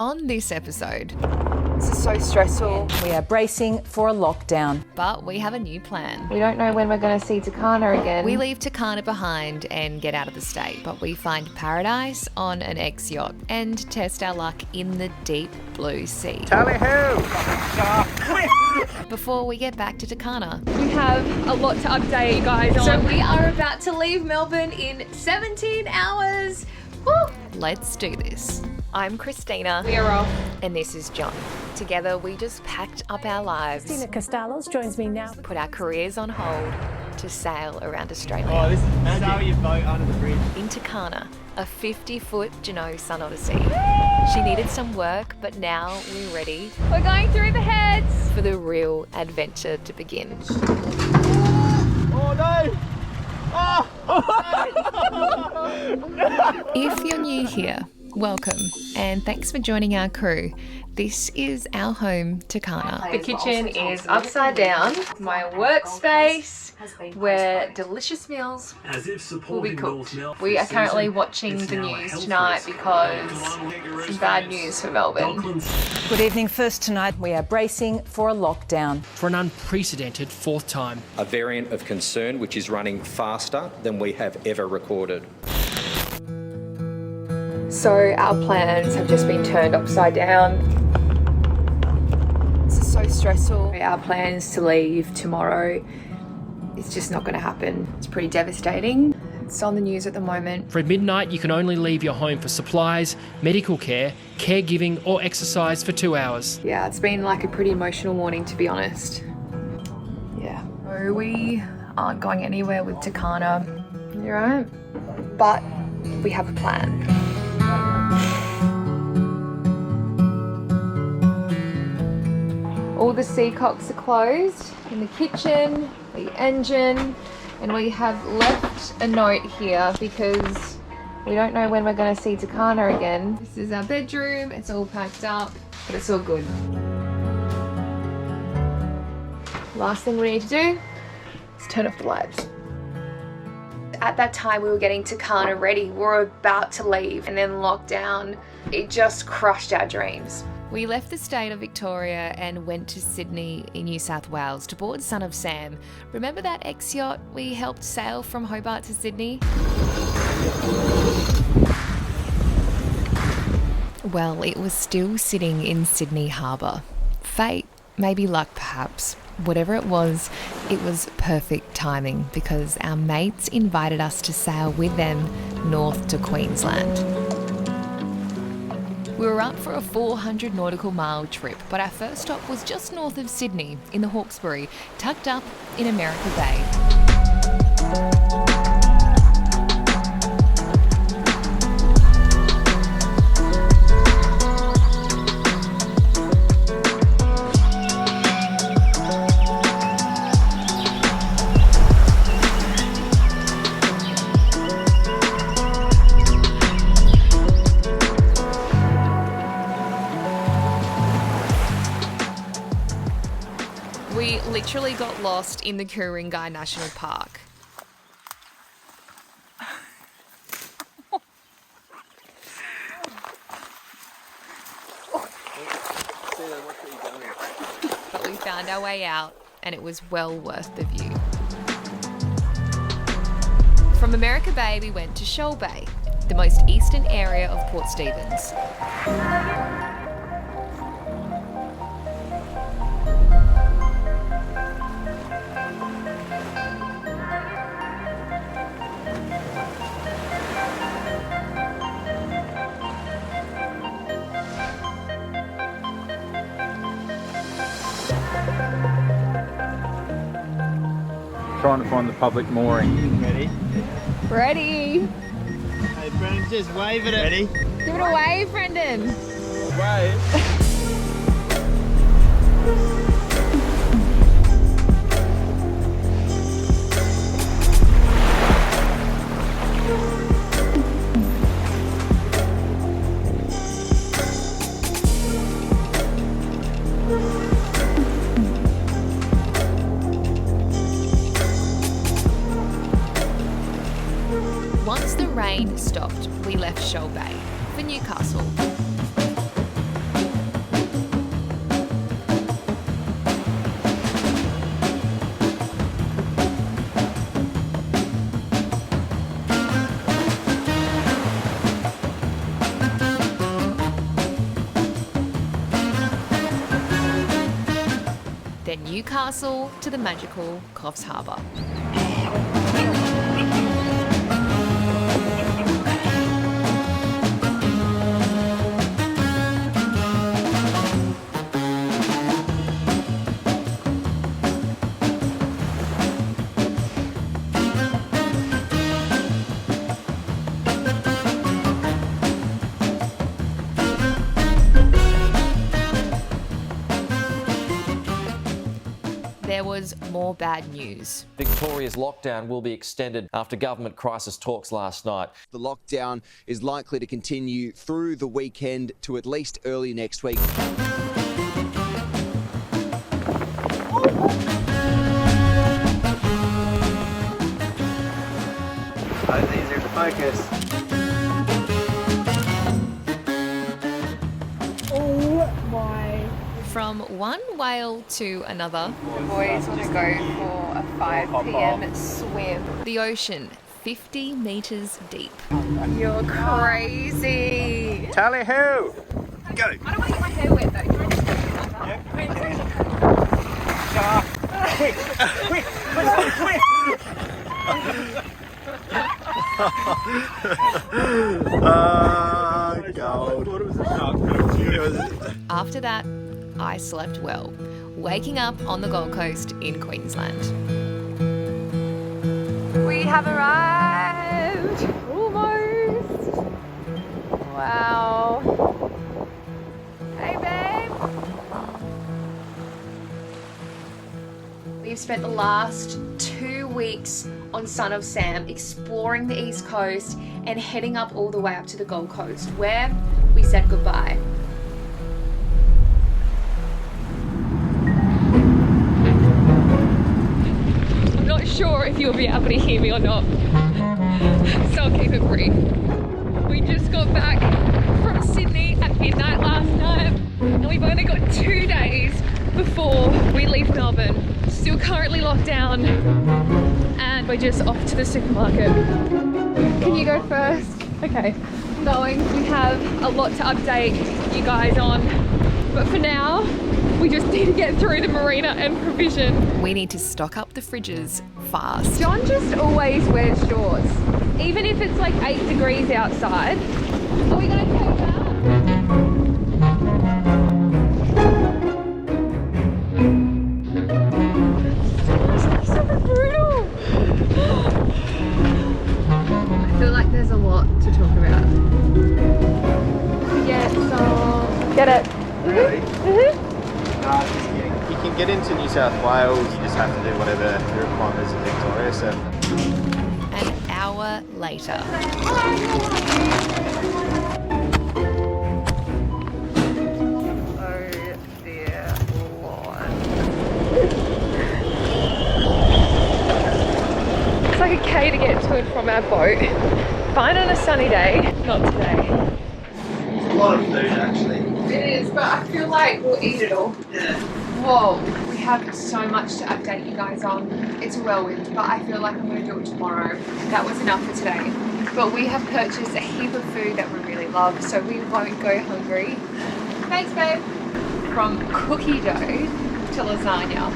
On this episode, this is so stressful. We are bracing for a lockdown. But we have a new plan. We don't know when we're going to see Tucana again. We leave Tucana behind and get out of the state, but we find paradise on an X-yacht and test our luck in the deep blue sea. Tally ho! Before we get back to Tucana. We have a lot to update you guys on. So we are about to leave Melbourne in 17 hours. Woo! Let's do this. I'm Kristina. We are off. And this is John. Together, we just packed up our lives. Kristina joins me now. Put our careers on hold to sail around Australia. Oh, this is magic. Sail your boat under the bridge. In Tucana, a 50-foot Sun Odyssey. She needed some work, but now we're ready. We're going through the heads. For the real adventure to begin. Oh no! Oh! If you're new here, welcome, and thanks for joining our crew. This is our home, Tucana. The kitchen is upside down. My workspace where delicious meals will be cooked. We are currently watching the news tonight because some bad news for Melbourne. Good evening. First tonight, we are bracing for a lockdown. For an unprecedented fourth time. A variant of concern which is running faster than we have ever recorded. So our plans have just been turned upside down. This is so stressful. Our plans to leave tomorrow, it's just not going to happen. It's pretty devastating. It's on the news at the moment. For midnight, you can only leave your home for supplies, medical care, caregiving or exercise for 2 hours. Yeah, it's been like a pretty emotional morning, to be honest. Yeah. So we aren't going anywhere with Tucana. You right? But we have a plan. All the seacocks are closed in the kitchen, the engine, and we have left a note here because we don't know when we're going to see Tucana again. This is our bedroom, it's all packed up, but it's all good. Last thing we need to do is turn off the lights. At that time we were getting Tucana ready, we were about to leave, and then lockdown, it just crushed our dreams. We left the state of Victoria and went to Sydney in New South Wales to board Son of Sam. Remember that X-yacht we helped sail from Hobart to Sydney? Well, it was still sitting in Sydney Harbour. Fate, maybe luck perhaps. Whatever it was perfect timing because our mates invited us to sail with them north to Queensland. We were up for a 400 nautical mile trip, but our first stop was just north of Sydney in the Hawkesbury, tucked up in America Bay. We literally got lost in the Ku-ring-gai National Park. But we found our way out and it was well worth the view. From America Bay we went to Shoal Bay, the most eastern area of Port Stephens. Trying to find the public mooring. Ready? Ready? Hey, Brendan, just wave at it. Ready? Give it a wave, Brendan. Wave. Once the rain stopped, we left Shoal Bay for Newcastle. and Newcastle to the magical Coffs Harbour. There was more bad news. Victoria's lockdown will be extended after government crisis talks last night. The lockdown is likely to continue through the weekend to at least early next week. It's easier to focus. From one whale to another, The boys want to go for a 5 p.m. swim. the ocean 50 metres deep. You're crazy. Tally ho! Go! I don't want to get my hair wet though. Do you want to Quick! Quick! Quick! Gold. After that, I slept well, waking up on the Gold Coast in Queensland. We have arrived. Almost. Wow. Hey, babe. We've spent the last 2 weeks on Son of Sam exploring the East Coast and heading up all the way up to the Gold Coast, where we said goodbye. I'm not sure if you'll be able to hear me or not, so I'll keep it brief. We just got back from Sydney at midnight last night, and we've only got 2 days before we leave Melbourne. Still currently locked down, and we're just off to the supermarket. Can you go first? Okay. Knowing we have a lot to update you guys on, but for now, we just need to get through the marina and provision. We need to stock up the fridges fast. John just always wears shorts, even if it's like 8 degrees outside. Are we going to take that? So brutal. I feel like there's a lot to talk about. Get it. Really? Mm-hmm. Just kidding. You can get into New South Wales, you just have to do whatever the requirements of Victoria. So. An hour later. Oh dear Lord. It's like a K to get to and from our boat. Fine on a sunny day, not today. A lot of food actually. It is, but I feel like we'll eat it all. Yeah. Whoa, we have so much to update you guys on. It's a whirlwind, but I feel like I'm going to do it tomorrow. That was enough for today. But we have purchased a heap of food that we really love, so we won't go hungry. Thanks, babe. From cookie dough to lasagna.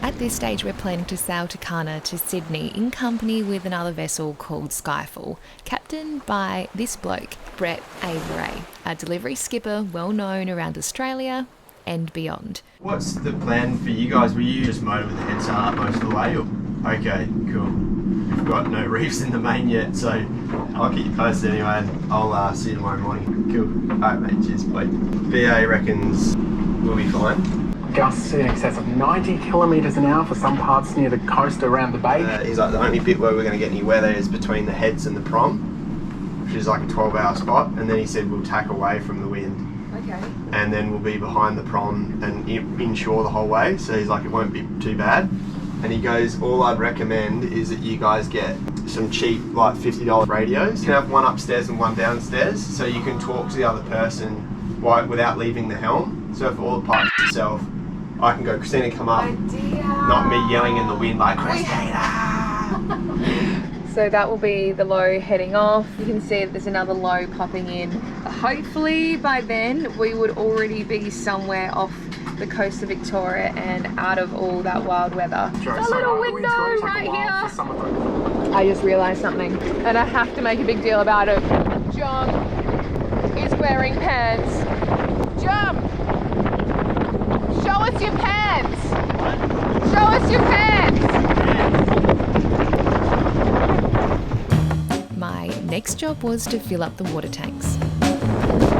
At this stage, we're planning to sail Tucana to Sydney in company with another vessel called Skyfall, captained by this bloke, Brett Averay, a delivery skipper well known around Australia and beyond. What's the plan for you guys? Will you just motor with the head start most of the way? Or? Okay, cool. We've got no reefs in the main yet, so I'll keep you posted anyway, and I'll see you tomorrow morning. Cool. Alright mate, cheers, bye. BA reckons we'll be fine. Gusts in excess of 90 kilometres an hour for some parts near the coast around the bay. He's like, the only bit where we're going to get any weather is between the heads and the prom, which is like a 12-hour spot, and then he said we'll tack away from the wind. Okay. And then we'll be behind the prom and inshore the whole way, so he's like, it won't be too bad. And he goes, all I'd recommend is that you guys get some cheap, like $50 radios. You can have one upstairs and one downstairs, so you can talk to the other person without leaving the helm. So for all the parts yourself, I can go, Kristina, come up. Not me yelling in the wind like, Kristina! So that will be the low heading off. You can see that there's another low popping in. Hopefully by then we would already be somewhere off the coast of Victoria and out of all that wild weather. There's a little window right here. I just realised something and I have to make a big deal about it. John is wearing pants. John! Show us your pants! Show us your pants! My next job was to fill up the water tanks.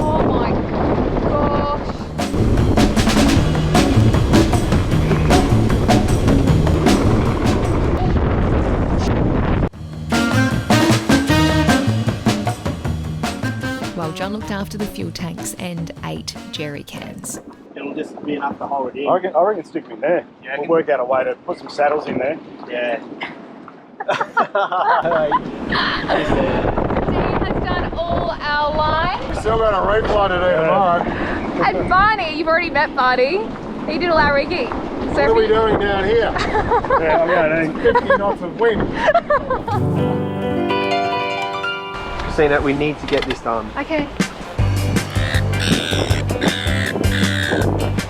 Oh my gosh! While John looked after the fuel tanks and 8 jerry cans. It'll just be enough to hold it in. I reckon stick me in there. Yeah, we'll work out a way to put some saddles in there. Yeah. Dean has done all our lines. We still got a reefline to do tomorrow. And Barney, you've already met Barney. He did all our rigging. So what are we doing down here? Yeah, I'm going 50 knots of wind. Kristina, we need to get this done. Okay.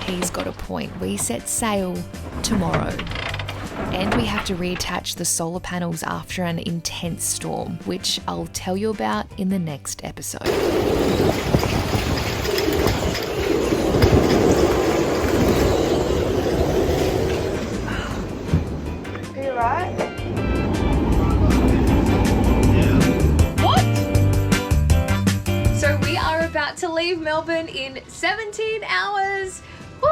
He's got a point. We set sail tomorrow. And we have to reattach the solar panels after an intense storm, which I'll tell you about in the next episode. Are you right? So we are about to leave Melbourne in 17 hours. Woo!